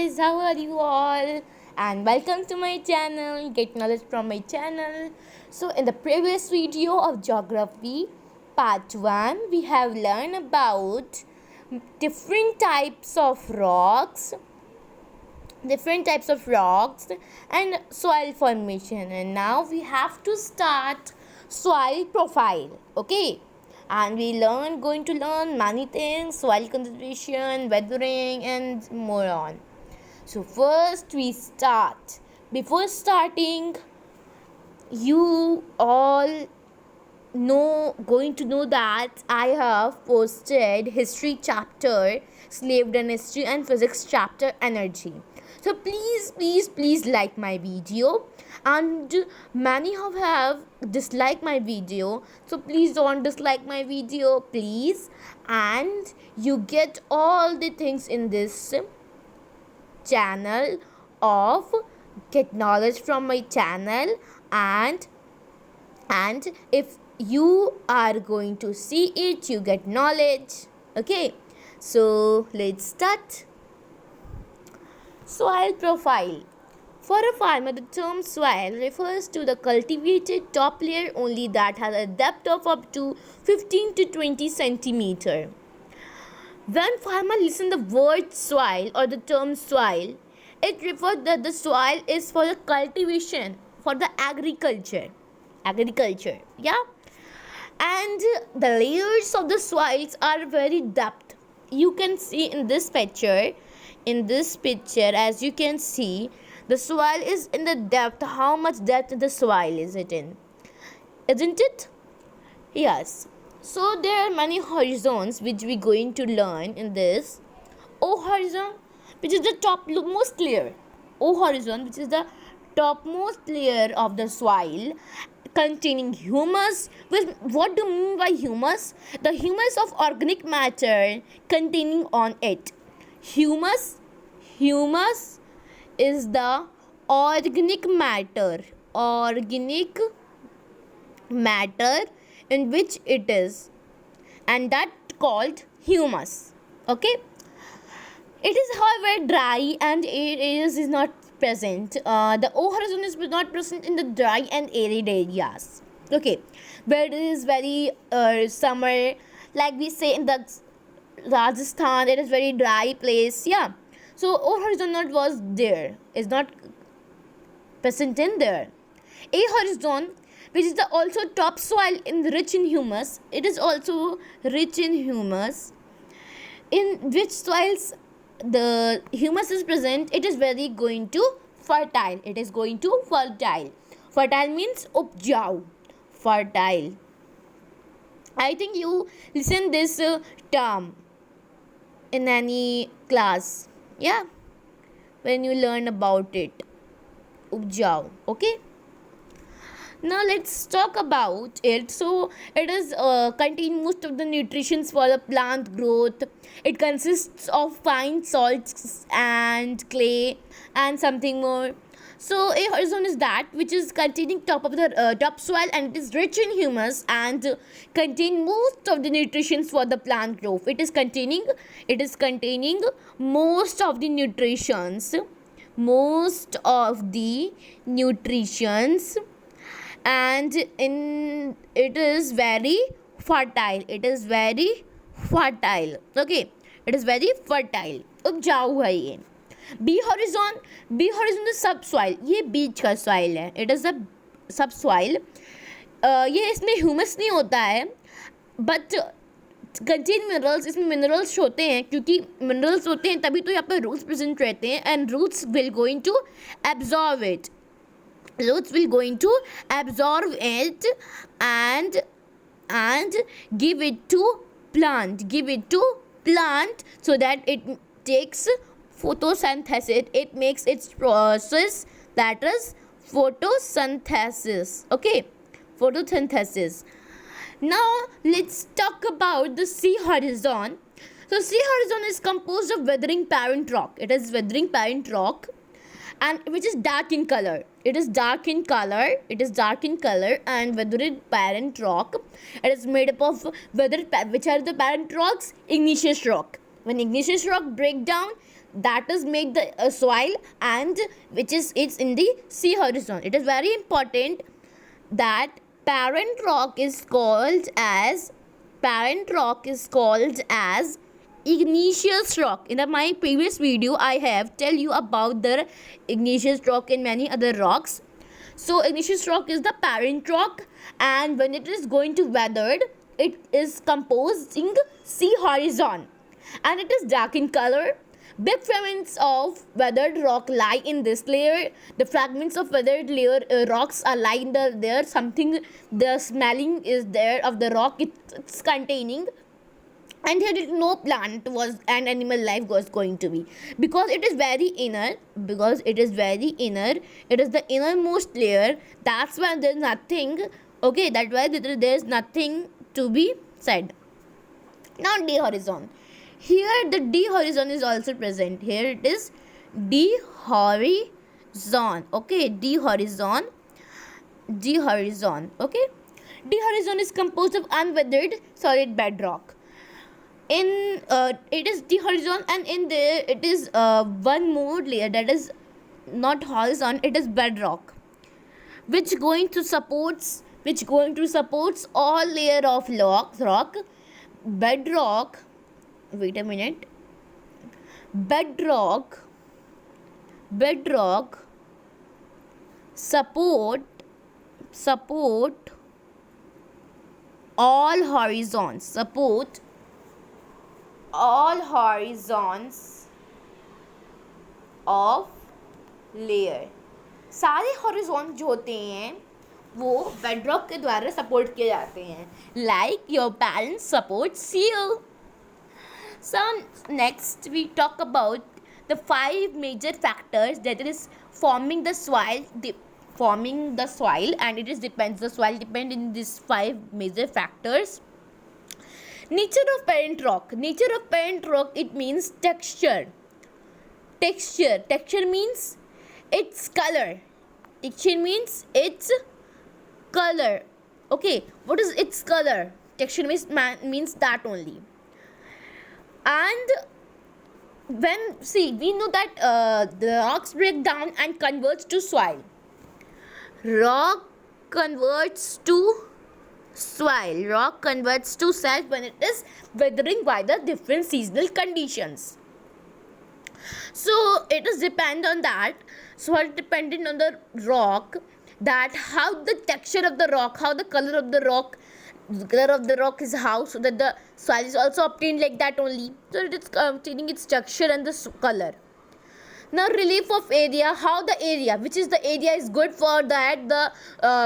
guys, how are you all? And welcome to my channel, Get Knowledge from my channel. So, in the previous video of Geography Part 1, we have learned about different types of rocks, and soil formation. And now we have to start soil profile. Okay, and going to learn many things: soil conservation, weathering, and more on. So first we start. Before starting, you all going to know that I have posted history chapter, slave and history, and physics chapter, energy. So please like my video, and many have disliked my video, so please don't dislike my video, please. And you get all the things in this channel of Get Knowledge from my channel, and if you are going to see it, you get knowledge. Okay, so let's start. Soil profile. For a farmer, the term soil refers to the cultivated top layer only that has a depth of up to 15 to 20 centimeter. When farmers listen the word soil or the term soil, it refers that the soil is for the cultivation, for the agriculture, yeah. And the layers of the soils are very depth. You can see in this picture, as you can see, the soil is in the depth. How much depth the soil is it in, isn't it? Yes. So there are many horizons which we going to learn in this. O horizon, which is the topmost layer. O horizon, which is the topmost layer of the soil, containing humus. What do you mean by humus? The humus of organic matter containing on it. Humus is the organic matter in which it is, and that called humus. Okay, it is however dry and areas is not present. The O horizon is not present in the dry and arid areas. Okay, where it is very summer, like we say in the Rajasthan, it is very dry place. Yeah, so O horizon is not present in there. A horizon, which is the also topsoil rich in humus, it is also rich in humus. In which soils the humus is present, it is very going to fertile. Fertile means upjau. Fertile. I think you listen this term in any class. Yeah, when you learn about it. Upjau. Okay. Now let's talk about it. So it is contain most of the nutrients for the plant growth. It consists of fine salts and clay and something more. So a horizon is that which is containing top of the topsoil, and it is rich in humus and contain most of the nutrients for the plant growth. It is containing most of the nutrients, and it is very fertile. Okay, it is very fertile. उपजाऊ है ये. B horizon the subsoil. ये बीच का soil है. It is the subsoil. ये इसमें humus नहीं होता है, बट कंटेन मिनरल्स. इसमें मिनरल्स होते हैं, क्योंकि मिनरल्स होते हैं तभी तो यहाँ पर रूट्स प्रेजेंट रहते हैं, and roots will going to absorb it. Roots will going to absorb it and give it to plant so that it takes photosynthesis. It makes its process, that is photosynthesis. Okay, photosynthesis. Now let's talk about the sea horizon. So sea horizon is composed of weathering parent rock. It is weathering parent rock, and which is dark in color. It is dark in color, and weathered parent rock. It is made up of which are the parent rocks? Igneous rock. When igneous rock break down, that is make the soil, and which is it's in the sea horizon. It is very important that parent rock is called as igneous rock. In my previous video I have tell you about the igneous rock and many other rocks. So igneous rock is the parent rock, and when it is going to weathered, it is composing sea horizon, and it is dark in color. Big fragments of weathered rock lie in this layer. The fragments of weathered layer rocks are lying there. Something the smelling is there of the rock it's containing, and here no plant was and animal life was going to be, because it is very inner. It is the innermost layer. That's why there's nothing. Okay, that's why there's nothing to be said. Now D horizon. Here the D horizon is also present. Here it is D horizon. Okay, D horizon. Okay, D horizon is composed of unweathered solid bedrock. It is D horizon, and in there it is one more layer that is not horizon. It is bedrock, which going to supports all layer of rock. Bedrock. Wait a minute. Bedrock support all horizons. Of layer. सारे horizon जो होते हैं वो bedrock के द्वारा support किए जाते हैं, like your parents supports you. So next we talk about the 5 major factors that is forming the soil, and the soil depend in these 5 major factors. Nature of parent rock, it means texture means its color. Okay, what is its color? Texture means that only. And we know that the rocks break down and converts to soil. Rock converts to soil when it is weathering by the different seasonal conditions. So it is dependent on that. So it dependent on the rock, that how the texture of the rock, how the color of the rock is how, so that the soil is also obtained like that only. So it is obtaining its texture and the color. Now relief of area, how the area, which is the area is good for that the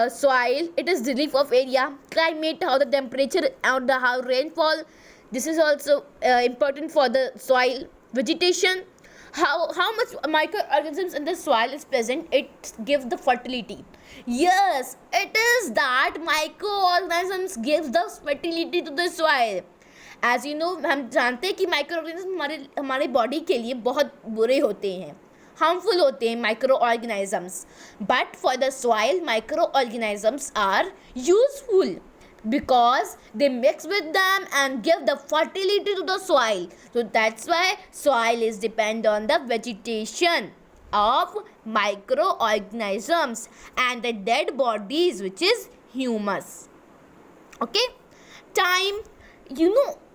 soil. It is relief of area. Climate, how the temperature and how rainfall, this is also important for the soil. Vegetation, how much microorganisms in the soil is present, it gives the fertility. Yes, it is that microorganisms gives the fertility to the soil. As you know, हम जानते हैं कि microorganism हमारे body के लिए बहुत बुरे होते हैं, हार्मफुल होते हैं microorganisms. But for the soil microorganisms are useful because they mix with them and give the fertility to the soil. So that's why soil is depend on the vegetation of microorganisms and the dead bodies, which is humus. Okay, time,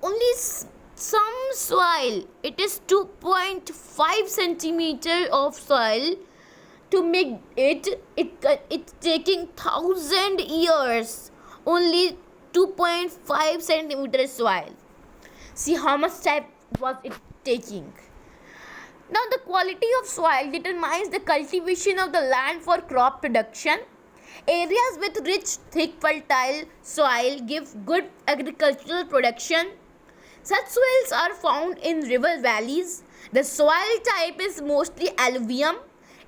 only some soil, it is 2.5 centimeter of soil to make it's taking 1,000 years. Only 2.5 centimeter soil. See how much time was it taking. Now the quality of soil determines the cultivation of the land for crop production. Areas with rich, thick, fertile soil give good agricultural production. Such soils are found in river valleys. The soil type is mostly alluvium.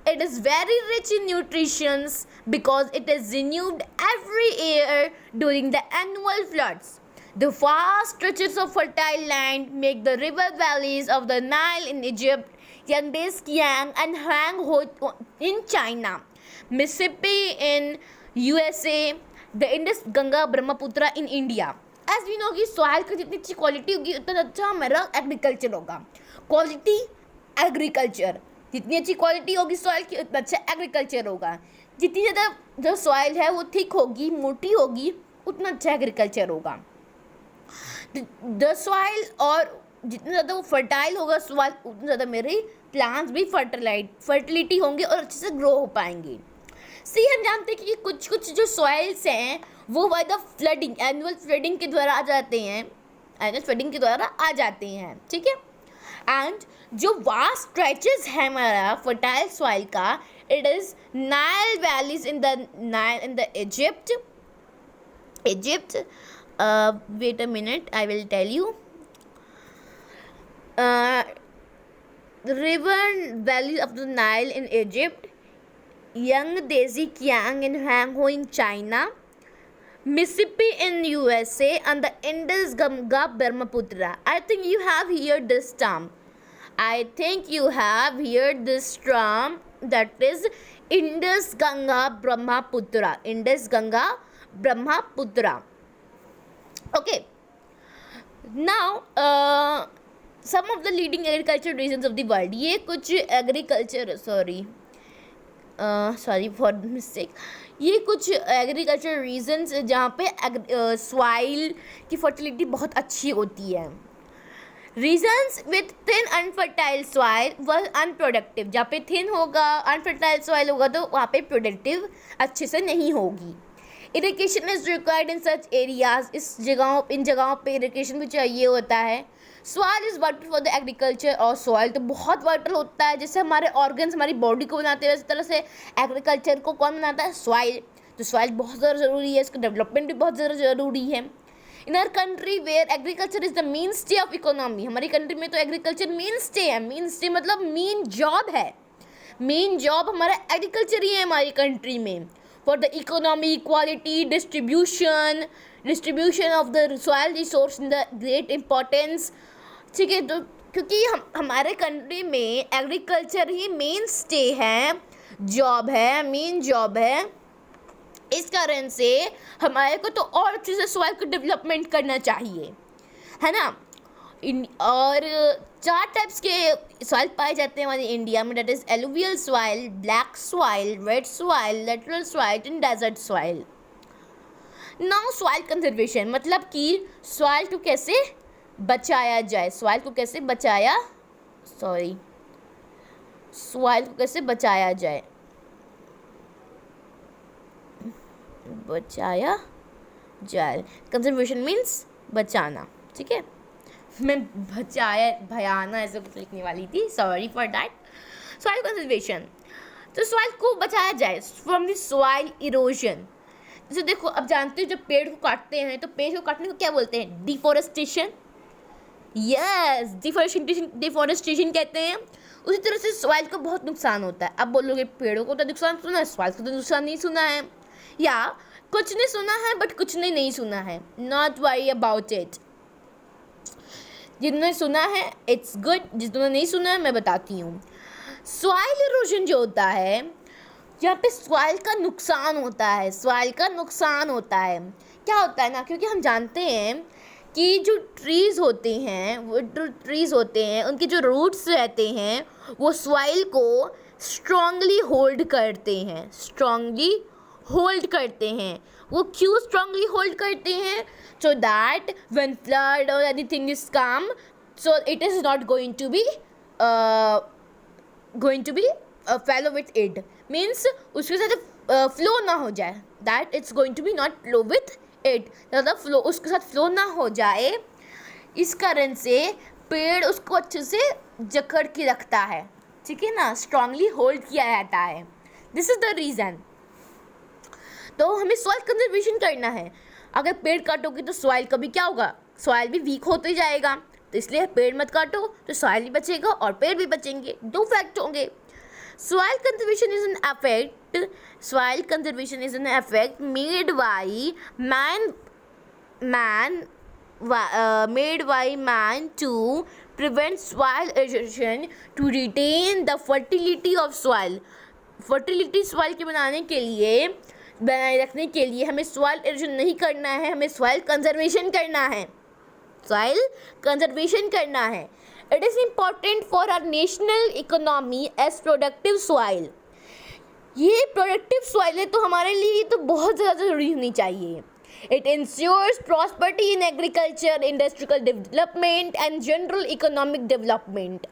It is very rich in nutrition because it is renewed every year during the annual floods. The vast stretches of fertile land make the river valleys of the Nile in Egypt, Yangtze Kiang and Huanghe in China, Mississippi in USA, the Indus Ganga Brahmaputra in India. As we know कि soil की जितनी अच्छी quality होगी उतना अच्छा हमारा agriculture होगा. Quality agriculture, जितनी अच्छी क्वालिटी होगी सॉइल की उतना अच्छा एग्रीकल्चर होगा। जितनी ज़्यादा जो सॉइल है वो थिक होगी, मोटी होगी, उतना अच्छा एग्रीकल्चर होगा। द सॉइल, और जितना ज़्यादा वो फर्टाइल होगा सॉइल, उतना ज़्यादा मेरे प्लांट्स भी फर्टिलिटी होंगे और अच्छे से ग्रो हो पाएंगे। सी हम जानते हैं कि कुछ कुछ जो सॉइल्स हैं वो by the flooding, annual flooding के द्वारा आ जाते हैं, ठीक है। एंड जो वास्ट स्ट्रेचेस है हमारा फर्टाइल सॉइल का, it is Nile valleys in the Egypt, wait a minute, I will tell you. The river valleys of the Nile in Egypt, Yangtze Kiang in Huanghe in China, Mississippi in USA, and the Indus Ganga Brahmaputra. I think you have heard this term. That is Indus Ganga Brahmaputra. Okay. Now, some of the leading agricultural regions of the world. ये कुछ agriculture sorry for mistake, ये कुछ agriculture regions जहाँ पे soil की fertility बहुत अच्छी होती है। Regions with thin unfertile soil व अनप्रोडक्टिव, जहाँ पे थिन होगा, अनफर्टाइल सॉइल होगा तो वहाँ पे प्रोडक्टिव अच्छे से नहीं होगी। Irrigation is required in such areas, इन जगहों पे इरिगेशन भी चाहिए होता है। Soil is vital for the agriculture, और सॉइल तो बहुत वाइटल होता है, जैसे हमारे ऑर्गन्स हमारी बॉडी को बनाते हैं, इस तरह से एग्रीकल्चर को कौन बनाता है? सॉइल। तो सॉइल बहुत ज़्यादा ज़रूरी है, इसका डेवलपमेंट भी बहुत ज़्यादा ज़रूरी है। In our country where agriculture is the mainstay of economy, हमारी कंट्री में तो एग्रीकल्चर मेन स्टे है। मेन स्टे मतलब मेन जॉब है, मेन जॉब हमारा एग्रीकल्चर ही है हमारी कंट्री में। For the economy, quality, distribution of the soil resource in the great importance, ठीक है। तो क्योंकि हमारे कंट्री में एग्रीकल्चर ही मेन स्टे है, मेन जॉब है, इस कारण से हमारे को तो और अच्छे से सॉइल को डेवलपमेंट करना चाहिए, है ना। और 4 टाइप्स के सॉइल पाए जाते हैं हमारे इंडिया में, that is alluvial soil, black soil, red soil, lateral soil and desert soil. Now soil conservation, मतलब कि सॉइल को कैसे बचाया जाए, सॉइल को कैसे बचाया जाए। कंजर्वेशन मीन्स बचाना, ठीक है। मैं भयाना ऐसे कुछ लिखने वाली थी, sorry for that. Soil conservation, तो सॉइल को बचाया जाए फ्रॉम द सॉइल इरोजन। जैसे देखो, अब जानते हो जब पेड़ को काटते हैं तो पेड़ को काटने को क्या बोलते हैं? डिफॉरेस्टेशन। यस, डिफॉरेस्टेशन कहते हैं। उसी तरह से सॉइल को बहुत नुकसान होता है। अब बोलोगे पेड़ों को तो नुकसान सुना है, सॉइल को तो नुकसान नहीं सुना है, या कुछ ने सुना है बट कुछ ने नहीं सुना है। नॉट वरी अबाउट इट, जिन्होंने सुना है इट्स गुड, जिन्होंने नहीं सुना है मैं बताती हूँ। सॉइल इरोजन जो होता है, यहाँ पे सॉइल का नुकसान होता है, क्या होता है ना, क्योंकि हम जानते हैं कि जो ट्रीज़ होते हैं उनके जो रूट्स रहते हैं वो सॉइल को स्ट्रांगली होल्ड करते हैं। वो क्यों स्ट्रांगली होल्ड करते हैं? सो दैट व्हेन फ्लड और anything is come, so it is not going to be follow with it, means उसके साथ फ्लो ना हो जाए, that it's going to be not flow with it, ज़्यादा फ्लो उसके साथ फ्लो ना हो जाए। इस कारण से पेड़ उसको अच्छे से जकड़ के रखता है, ठीक है ना, स्ट्रांगली होल्ड किया रहता है। This is the reason. तो हमें सॉइल कंजर्वेशन करना है। अगर पेड़ काटोगे तो सॉइल कभी क्या होगा? सॉइल भी वीक होते जाएगा। तो इसलिए पेड़ मत काटो, तो सॉइल भी बचेगा और पेड़ भी बचेंगे, 2 फैक्ट होंगे। Soil conservation is an effect made by man to prevent soil erosion, to retain the fertility of soil. Fertility soil के बनाए रखने के लिए हमें सॉइल इरोजन नहीं करना है, हमें सॉइल कंजर्वेशन करना है। It is important for our national economy as productive soil. ये प्रोडक्टिव सॉइल है तो हमारे लिए ये तो बहुत ज़्यादा ज़रूरी होनी चाहिए. It ensures prosperity in agriculture, industrial development and general economic development.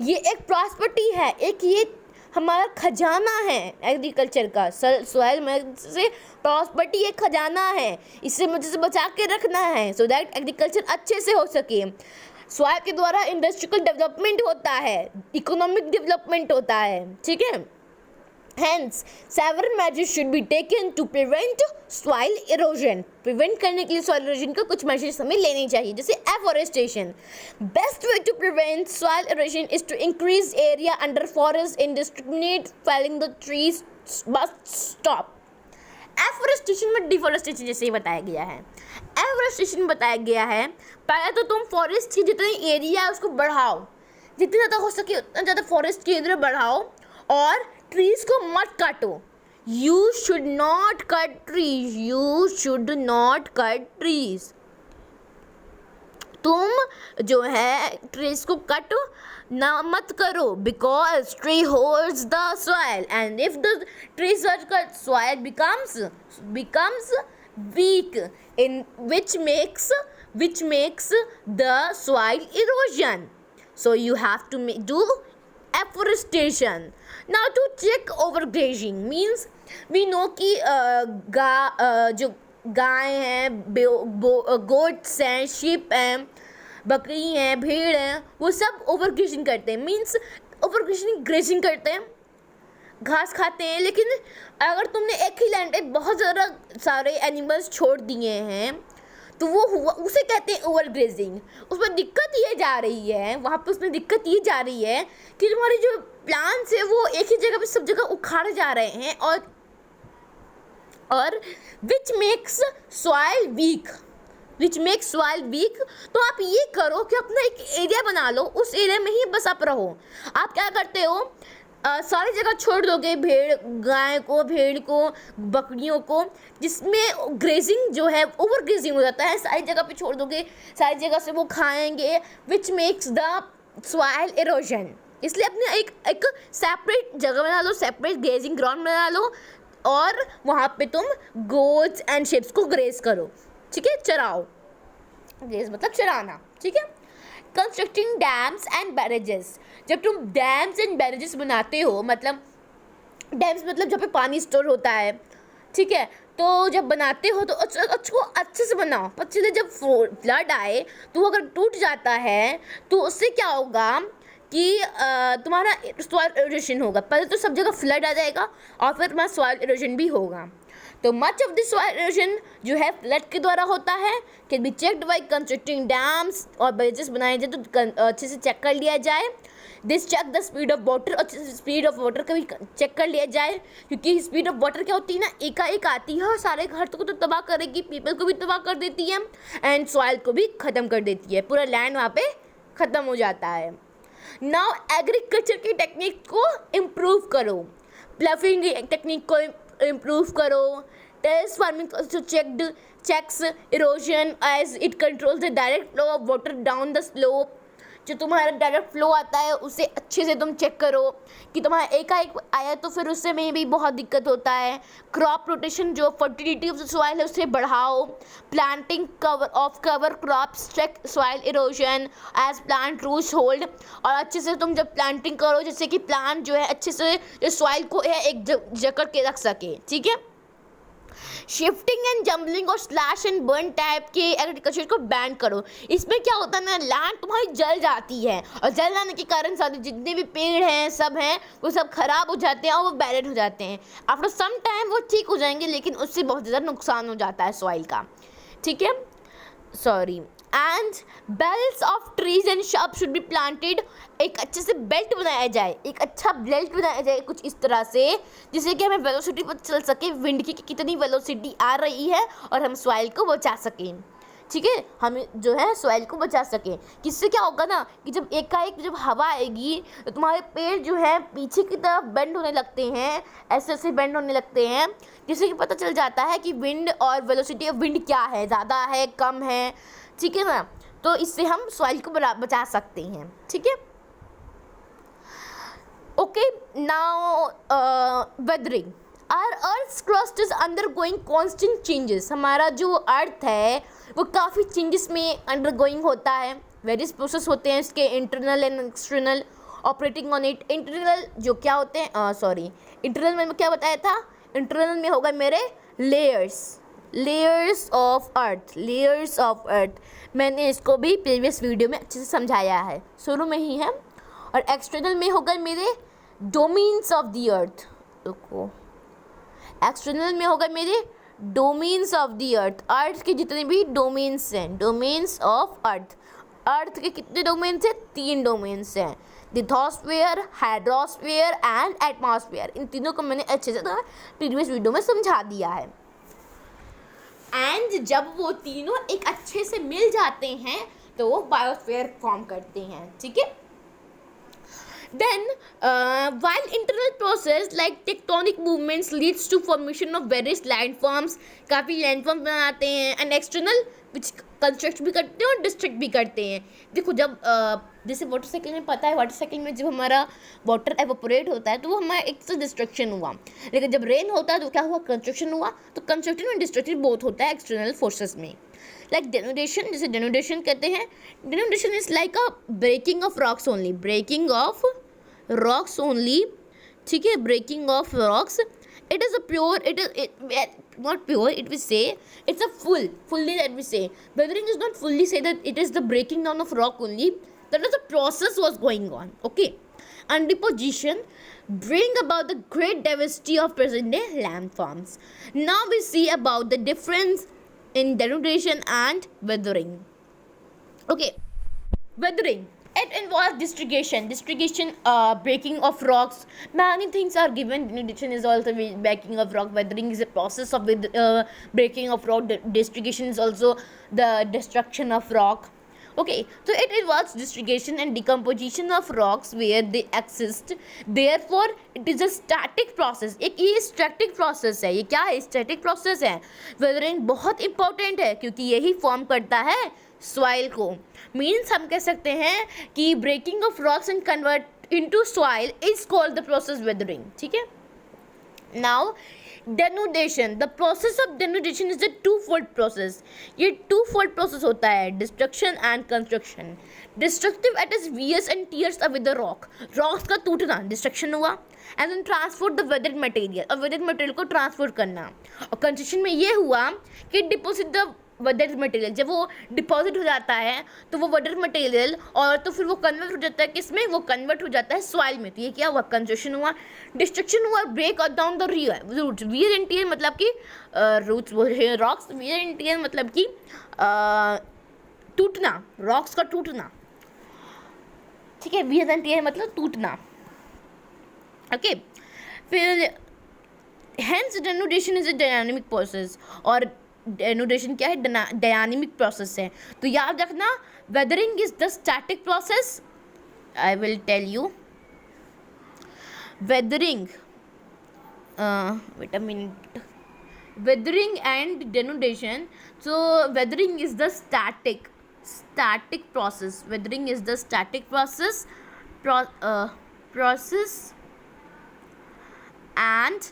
ये एक प्रॉस्पेरिटी है, एक ये हमारा खजाना है एग्रीकल्चर का. सॉइल में से प्रॉस्पेरिटी एक खजाना है, इसे मुझे से बचा के रखना है सो दैट एग्रीकल्चर अच्छे से हो सके. सॉइल के द्वारा इंडस्ट्रियल डेवलपमेंट होता है, इकोनॉमिक डेवलपमेंट होता है. ठीक है. Hence, several measures should be taken to prevent soil erosion. Prevent करने के लिए soil erosion का कुछ measures हमें लेने चाहिए, जैसे afforestation. Best way to prevent soil erosion is to increase area under forest. Indiscriminate felling the trees must stop. Afforestation में deforestation जैसे ही बताया गया है. Afforestation बताया गया है, पहले तो तुम forest की जितनी area है उसको बढ़ाओ, जितना ज़्यादा हो सके उतना ज़्यादा forest की एरिया बढ़ाओ और ट्रीज को मत काटो. You should not cut trees. You should not cut trees. तुम जो है ट्रीज को कट ना मत करो, because tree holds the soil and if the trees are cut soil becomes weak in which makes the soil erosion. So you have to do afforestation. Now to check overgrazing means we know कि जो गाय हैं, goats हैं, sheep हैं, बकरी हैं, भेड़ हैं, वो सब ओवरग्रेजिंग करते हैं. मीन्स ओवरग्रेजिंग ग्रेजिंग करते हैं, घास खाते हैं. लेकिन अगर तुमने एक ही लैंड पे बहुत ज़्यादा सारे एनिमल्स छोड़ दिए हैं तो वो हुआ, उसे कहते हैं ओवरग्रेजिंग. उसमें दिक्कत ये जा रही है, वहाँ पे उसमें दिक्कत ये जा रही है कि तुम्हारे जो प्लांट्स है वो एक ही जगह पे सब जगह उखाड़े जा रहे हैं और विच मेक्स सॉइल वीक. तो आप ये करो कि अपना एक एरिया बना लो, उस एरिया में ही बस आप रहो. आप क्या करते हो, सारी जगह छोड़ दोगे गाय को, भेड़ को, बकरियों को, जिसमें ग्रेजिंग जो है ओवर ग्रेजिंग हो जाता है. सारी जगह पे छोड़ दोगे, सारी जगह से वो खाएंगे, which makes the soil erosion. इसलिए अपने एक सेपरेट जगह बना लो, सेपरेट ग्रेजिंग ग्राउंड बना लो और वहाँ पे तुम गोट्स एंड शिप्स को ग्रेज करो. ठीक है, चराओ. ग्रेज मतलब चराना. ठीक है. Constructing dams and barrages. जब तुम डैम्स एंड बैरेजेस बनाते हो, मतलब डैम्स मतलब जहाँ पे पानी स्टोर होता है, ठीक है, तो जब बनाते हो तो उसको अच्छे से बनाओ. पच्चीस जब फ्लड आए तो अगर टूट जाता है तो उससे क्या होगा कि तुम्हारा सॉइल इरोजन होगा. पहले तो सब जगह फ्लड आ जाएगा और फिर तुम्हारा सॉइल इरोजन भी होगा. तो much of this soil erosion जो है फ्लड के द्वारा होता है. Can be checked by constructing dams और बैरेजेस बनाए जाए तो अच्छे से चेक कर लिया जाए. This check the speed of water, और स्पीड ऑफ वाटर का भी चेक कर लिया जाए, क्योंकि स्पीड ऑफ वाटर क्या होती है ना, एकाएक आती है और सारे घर को तो तबाह करेगी, पीपल को भी तबाह कर देती है एंड सॉइल को भी ख़त्म कर देती है. पूरा लैंड वहाँ पे ख़त्म हो जाता है. नाउ एग्रीकल्चर की टेक्निक को इम्प्रूव करो. प्लफिंग टेक्निक को इम्प्रूव करो. Terrace farming checks erosion as it controls the direct flow of water down the slope. जो तुम्हारा डायरेक्ट फ्लो आता है उसे अच्छे से तुम चेक करो कि तुम्हारा एकाएक आया तो फिर उससे में भी बहुत दिक्कत होता है. क्रॉप रोटेशन, जो फर्टिलिटी ऑफ द सॉइल है उसे बढ़ाओ. Planting cover crops check soil erosion as plant roots hold. और अच्छे से तुम जब प्लांटिंग करो, जैसे कि प्लांट जो है अच्छे से जो सॉइल को है एक जकड़ के रख सके. ठीक है. शिफ्टिंग एंड जम्बलिंग और स्लैश एंड बर्न टाइप के एग्रीकल्चर को बैन करो. इसमें क्या होता है ना, लैंड तुम्हारी जल जाती है और जल जाने के कारण सारे जितने भी पेड़ हैं सब हैं वो सब खराब हो जाते हैं और वो बैरेड हो जाते हैं. आफ्टर सम टाइम वो ठीक हो जाएंगे, लेकिन उससे बहुत ज़्यादा नुकसान हो जाता है सॉइल का. ठीक है, sorry. And belts of trees and Shab should be planted. एक अच्छे से बेल्ट बनाया जाए, एक अच्छा बेल्ट बनाया जाए कुछ इस तरह से, जिससे कि हमें वेलोसिटी पता चल सके, विंड की कितनी वेलोसिटी आ रही है और हम सॉइल को बचा सकें. ठीक है, हम जो है सॉइल को बचा सकें. किससे क्या होगा ना कि जब एकाएक जब हवा आएगी तो तुम्हारे पेड़ जो है पीछे की तरफ बेंड होने लगते हैं, ऐसे ऐसे बेंड होने लगते हैं, जिससे कि पता चल जाता है कि विंड और वेलोसिटी ऑफ विंड क्या है, ज़्यादा है कम है. ठीक है ना. तो इससे हम सॉइल को बचा सकते हैं, ठीक है। Okay, now weathering. Our earth crust is undergoing constant changes. हमारा जो अर्थ है वो काफ़ी चेंजेस में अंडरगोइंग होता है। वेरियस प्रोसेस होते हैं इसके, internal and external, operating on it. Internal जो क्या होते हैं, इंटरनल में क्या बताया था, इंटरनल में होगा मेरे लेयर्स ऑफ अर्थ। मैंने इसको भी प्रीवियस वीडियो में अच्छे से समझाया है, शुरू में ही है। और एक्सटर्नल में होगा मेरे डोमेन्स ऑफ द अर्थ। देखो, एक्सटर्नल में होगा मेरे डोमेन्स ऑफ द अर्थ के जितने भी डोमेन्स हैं, डोमेन्स ऑफ अर्थ के कितने डोमेन्स हैं, 3 डोमेन्स हैं, लिथोस्फीयर, हाइड्रोस्फीयर एंड एटमॉस्फेयर। इन तीनों को मैंने अच्छे से प्रीवियस वीडियो में समझा दिया है। एंड जब वो तीनों एक अच्छे से मिल जाते हैं तो वो बायोस्फीयर फॉर्म करते हैं, ठीक है। Then, while internal process like tectonic movements leads to formation of various landforms, काफ़ी लैंडफॉर्म बनाते हैं, and external which कंस्ट्रक्ट भी करते हैं और डिस्ट्रक्ट भी करते हैं। देखो, जब जैसे वाटर साइकिल में पता है, वाटर साइकिल में जब हमारा वाटर एवोपोरेट होता है तो वो हमारा एक तो डिस्ट्रक्शन हुआ, लेकिन जब रेन होता है तो क्या हुआ, कंस्ट्रक्शन हुआ। तो कंस्ट्रक्शन और डिस्ट्रक्शन बहुत होता है एक्सटर्नल फोर्सेस में। लाइक डेनुडेशन, जैसे डेनुडेशन कहते हैं, denudation is like a breaking of rocks only, breaking of rocks only, ठीक है, breaking of rocks. It is a pure, it not pure, it will say it's a fully that we say. Weathering is not fully say that it is the breaking down of rock only. That is the process was going on, okay. And deposition bring about the great diversity of present day landforms. Now we see about the difference in denudation and weathering. Okay, weathering. It involves distrugation, breaking of rocks. Many things are given. Denudation is also breaking of rock. Weathering is a process of breaking of rock. Distrugation is also the destruction of rock. Okay, so it involves distrugation and decomposition of rocks where they exist. Therefore, it is a static process. एक ये static process है। ये क्या है? static process है। Weathering बहुत important है क्योंकि यही form करता है सॉइल को। मीन्स हम कह सकते हैं कि breaking of rocks and convert into soil is called the process weathering, ठीक है। Now denudation, the process of denudation is the twofold process. ये टू फोल्ड प्रोसेस होता है, destruction and construction. Destructive at is wears and tears up with the rocks का टूटना destruction हुआ। And then transport the weathered material, और weathered material को transport करना। और कंस्ट्रक्शन में ये हुआ कि डिपोजिट द वेदर्ड मटेरियल, जब वो डिपॉजिट हो जाता है तो वो वेदर्ड मटेरियल, और तो फिर वो कन्वर्ट हो जाता है किसमें, वो कन्वर्ट हो जाता है सॉइल में। तो ये क्या हुआ, कंस्ट्रक्शन हुआ। डिस्ट्रक्शन हुआ, break down the roots. Wear and tear मतलब कि roots rocks, wear and tear मतलब कि टूटना, रॉक्स का टूटना, ठीक है। वियर एंड टियर मतलब टूटना, ओके। फिर hence denudation is a dynamic process, और डेनुडेशन क्या है, डायनामिक प्रोसेस है। तो याद रखना, weathering is the static process. I will tell you weathering, wait a minute, weathering and denudation. So weathering is the static process. Weathering is the static process, and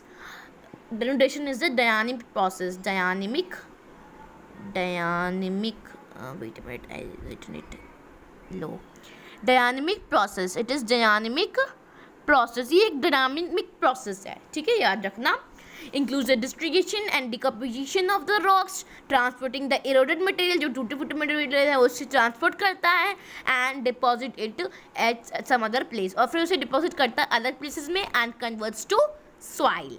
denudation is the dynamic process. Dynamic. Wait a minute, I'll written it low. Dynamic process. It is dynamic process. ये एक dynamic process है, ठीक है, याद रखना। Includes the distribution and decomposition of the rocks, transporting the eroded material, जो टूटे फूटे मटेरियल है उससे ट्रांसपोर्ट करता है, and deposit it at some other place, और फिर उसे डिपॉजिट करता है अलग प्लेसेस में, and converts to soil.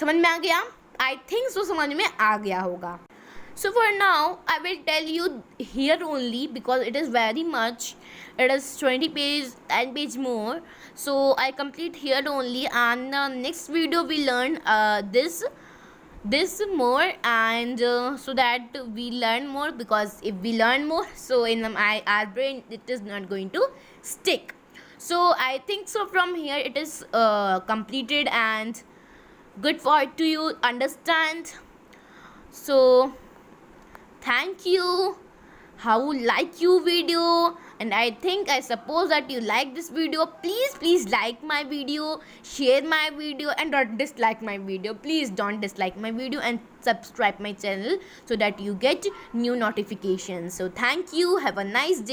समझ में आ गया? आई थिंक सो समझ में आ गया होगा। So for now, I will tell you here only because it is very much. It is 20 page and page more. So I complete here only, and next video we learn this more, and so that we learn more, because if we learn more, so in our brain it is not going to stick. So I think so from here it is completed and good for to you understand. So thank you how like you video, and I suppose that you like this video. Please like my video, share my video, and don't dislike my video. Please don't dislike my video and subscribe my channel so that you get new notifications. So thank you, have a nice day.